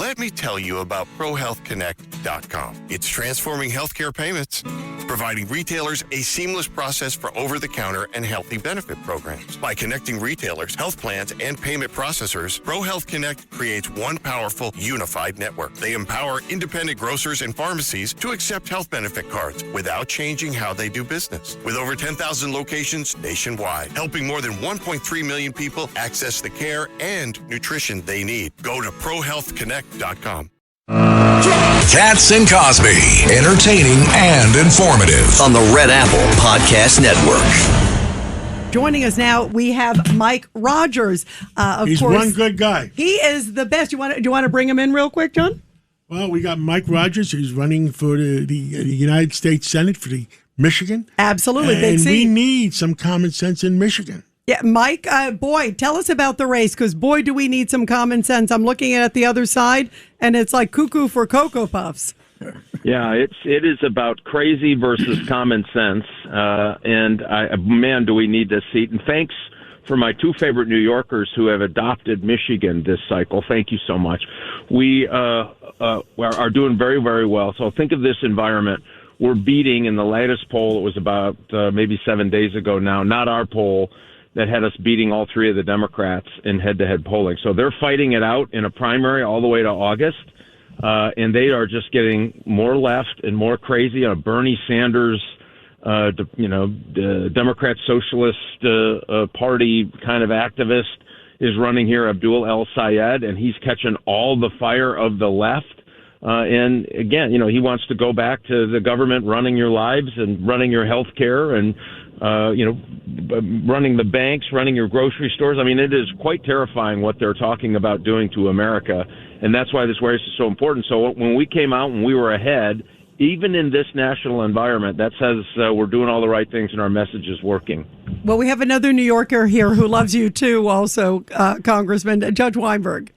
Let me tell you about ProHealthConnect.com. It's transforming healthcare payments, providing retailers a seamless process for over-the-counter and healthy benefit programs. By connecting retailers, health plans, and payment processors, ProHealth Connect creates one powerful, unified network. They empower independent grocers and pharmacies to accept health benefit cards without changing how they do business. With over 10,000 locations nationwide, helping more than 1.3 million people access the care and nutrition they need. Go to ProHealthConnect.com. Katz and Cosby, entertaining and informative on the Red Apple Podcast Network. Joining us now, we have Mike Rogers. He's course, one good guy. He is the best. Do you want to bring him in real quick, John? Well, we got Mike Rogers, who's running for the United States Senate for the Michigan. Absolutely, big and seat. we need some common sense in Michigan. Yeah, Mike, boy, tell us about the race, because boy, do we need some common sense. I'm looking at the other side, and it's like cuckoo for Cocoa Puffs. Yeah, it is about crazy versus common sense, and man, do we need this seat. And thanks for my two favorite New Yorkers who have adopted Michigan this cycle. Thank you so much. We are doing very, very well. So think of this environment. We're beating in the latest poll. It was about maybe 7 days ago now, not our poll, that had us beating all three of the Democrats in head-to-head polling. So they're fighting it out in a primary all the way to August, and they are just getting more left and more crazy. Bernie Sanders, the Democrat Socialist Party kind of activist is running here, Abdul El Sayed, and he's catching all the fire of the left. And again, he wants to go back to the government running your lives and running your health care and running the banks, running your grocery stores. I mean, it is quite terrifying what they're talking about doing to America, and that's why this race is so important. So when we came out and we were ahead, even in this national environment, that says we're doing all the right things and our message is working. Well, we have another New Yorker here who loves you too, also, Congressman Judge Weinberg.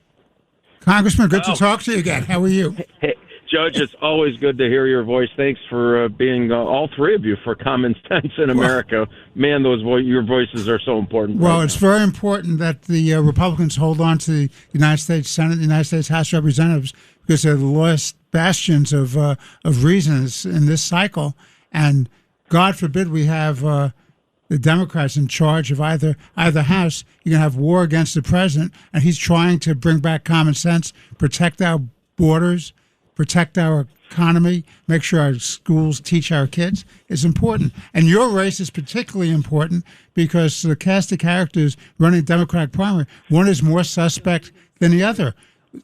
Congressman, good to talk to you again. How are you? Hey, Judge, it's always good to hear your voice. Thanks for being, all three of you, for common sense in America. Man, your voices are so important. Well, it's very important that the Republicans hold on to the United States Senate, the United States House of Representatives, because they're the last bastions of reasons in this cycle. And God forbid we have the Democrats in charge of either house. You're going to have war against the president, and he's trying to bring back common sense, protect our borders, protect our economy, make sure our schools teach our kids is important. And your race is particularly important because the cast of characters running Democratic primary, one is more suspect than the other.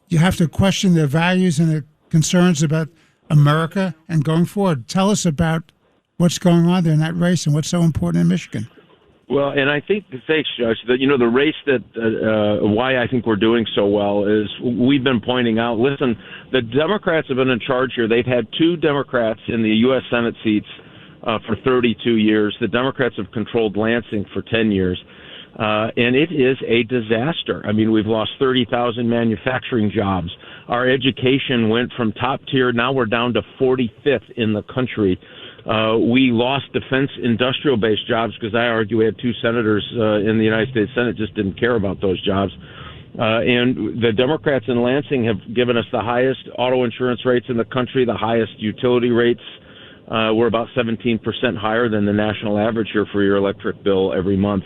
You have to question their values and their concerns about America and going forward. Tell us about what's going on there in that race and what's so important in Michigan. Well, and I think, thanks, Judge, that, the race that, why I think we're doing so well is we've been pointing out, listen, the Democrats have been in charge here. They've had two Democrats in the U.S. Senate seats for 32 years. The Democrats have controlled Lansing for 10 years. And it is a disaster. I mean, we've lost 30,000 manufacturing jobs. Our education went from top tier. Now we're down to 45th in the country. We lost defense industrial-based jobs because I argue we had two senators in the United States Senate just didn't care about those jobs. And the Democrats in Lansing have given us the highest auto insurance rates in the country, the highest utility rates. We're about 17% higher than the national average here for your electric bill every month.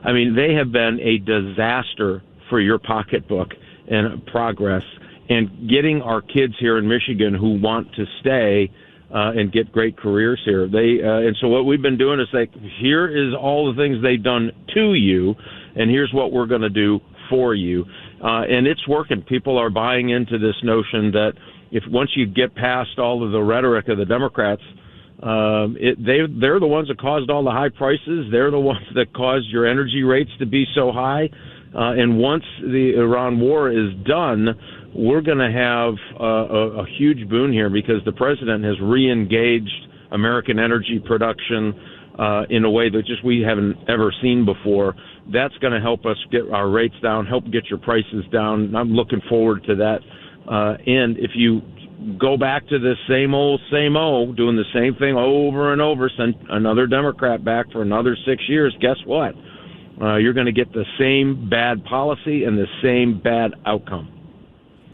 I mean, they have been a disaster for your pocketbook and progress. And getting our kids here in Michigan who want to stay and get great careers here. And so what we've been doing is like, here is all the things they've done to you, and here's what we're going to do for you. And it's working. People are buying into this notion that once you get past all of the rhetoric of the Democrats, they're the ones that caused all the high prices. They're the ones that caused your energy rates to be so high. And once the Iran war is done, we're going to have a huge boon here because the president has re-engaged American energy production in a way that just we haven't ever seen before. That's going to help us get our rates down, help get your prices down. I'm looking forward to that. And if you go back to the same old, doing the same thing over and over, send another Democrat back for another 6 years, guess what? You're going to get the same bad policy and the same bad outcome.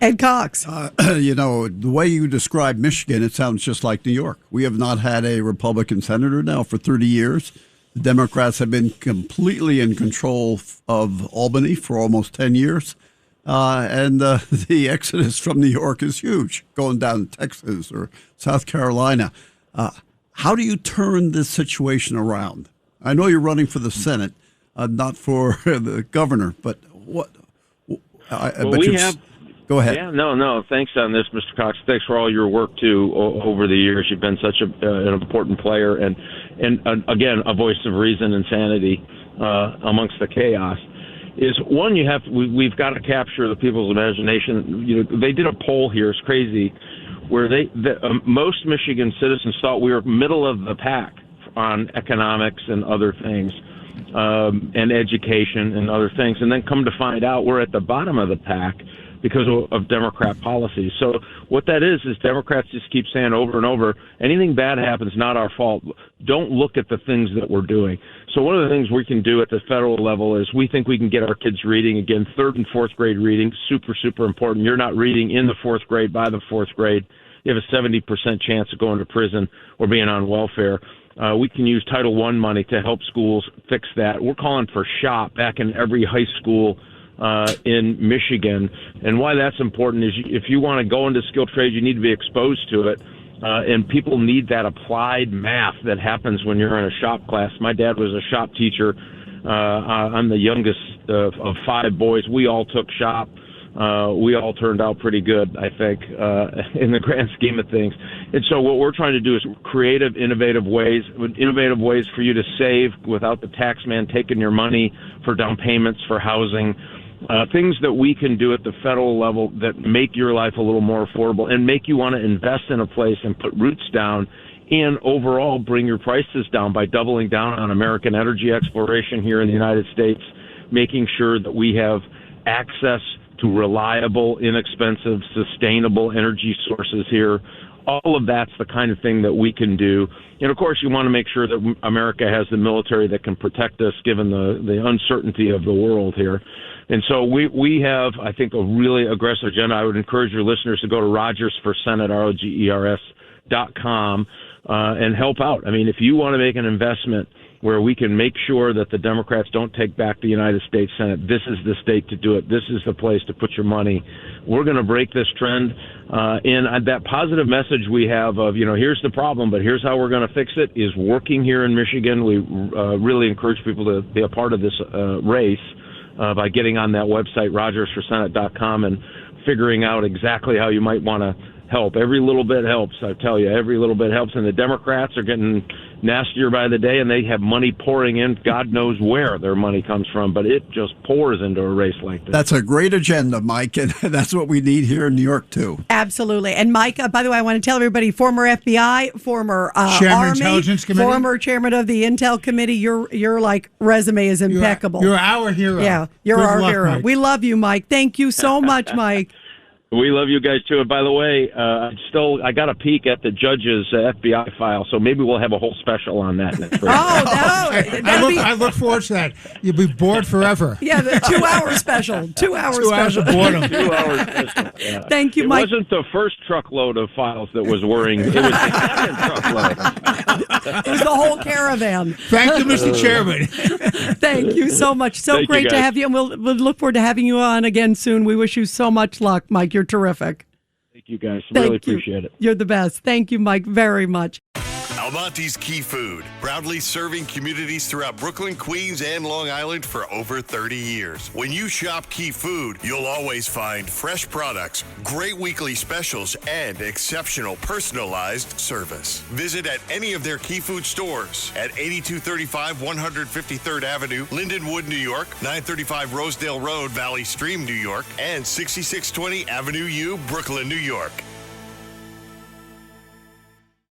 Ed Cox. The way you describe Michigan, it sounds just like New York. We have not had a Republican senator now for 30 years. The Democrats have been completely in control of Albany for almost 10 years. And the exodus from New York is huge, going down to Texas or South Carolina. How do you turn this situation around? I know you're running for the Senate, not for the governor, but what? Go ahead. Yeah, no. Thanks on this, Mr. Cox. Thanks for all your work, too, over the years. You've been such an important player and again, a voice of reason and sanity amongst the chaos. Is one, we've got to capture the people's imagination. They did a poll here, it's crazy, where most Michigan citizens thought we were middle of the pack on economics and other things, and education and other things, and then come to find out we're at the bottom of the pack because of Democrat policies. So what that is Democrats just keep saying over and over, anything bad happens, not our fault. Don't look at the things that we're doing. So one of the things we can do at the federal level is we think we can get our kids reading again, 3rd and 4th grade reading, super, super important. You're not reading in the 4th grade by the 4th grade. You have a 70% chance of going to prison or being on welfare. We can use Title I money to help schools fix that. We're calling for SHOP back in every high school in Michigan. And why that's important is if you want to go into skilled trades, you need to be exposed to it. And people need that applied math that happens when you're in a shop class. My dad was a shop teacher. I'm the youngest of 5 boys. We all took shop. We all turned out pretty good, I think, in the grand scheme of things. And so what we're trying to do is creative, innovative ways for you to save without the tax man taking your money for down payments for housing. Things that we can do at the federal level that make your life a little more affordable and make you want to invest in a place and put roots down and overall bring your prices down by doubling down on American energy exploration here in the United States, making sure that we have access to reliable, inexpensive, sustainable energy sources here. All of that's the kind of thing that we can do. And, of course, you want to make sure that America has the military that can protect us given the uncertainty of the world here. And so we have, I think, a really aggressive agenda. I would encourage your listeners to go to Rogers for Senate, ROGERS.com, and help out. I mean, if you want to make an investment where we can make sure that the Democrats don't take back the United States Senate, this is the state to do it. This is the place to put your money. We're going to break this trend. And that positive message we have of, here's the problem, but here's how we're going to fix it is working here in Michigan. We really encourage people to be a part of this race by getting on that website, RogersForSenate.com, and figuring out exactly how you might want to help. Every little bit helps, I tell you. Every little bit helps. And the Democrats are getting nastier by the day, and they have money pouring in. God knows where their money comes from, but it just pours into a race like this. That's a great agenda, Mike, and that's what we need here in New York, too. Absolutely. And Mike, by the way, I want to tell everybody, former FBI, former Chairman Army, Intelligence Committee, former chairman of the Intel Committee. Your like resume is impeccable. You're our hero. Yeah, you're Good our luck, hero. Mike. We love you, Mike. Thank you so much, Mike. We love you guys, too. And by the way, I got a peek at the judge's FBI file, so maybe we'll have a whole special on that next week. I look forward to that. You'll be bored forever. Yeah, the 2-hour special. 2 hours special. 2 hours of boredom. 2 hours special. Yeah. Thank you, Mike. It wasn't the first truckload of files that was worrying. It was the second truckload. It was the whole caravan. Thank you, Mr. Chairman. Thank you so much. So Thank you, great to guys. have you, and we'll look forward to having you on again soon. We wish you so much luck, Mike. You're terrific. Thank you, guys. Thank Really you. appreciate it. You're the best. Thank you, Mike, very much. Almonte's Key Food, proudly serving communities throughout Brooklyn, Queens, and Long Island for over 30 years. When you shop Key Food, you'll always find fresh products, great weekly specials, and exceptional personalized service. Visit at any of their Key Food stores at 8235 153rd Avenue, Lindenwood, New York, 935 Rosedale Road, Valley Stream, New York, and 6620 Avenue U, Brooklyn, New York.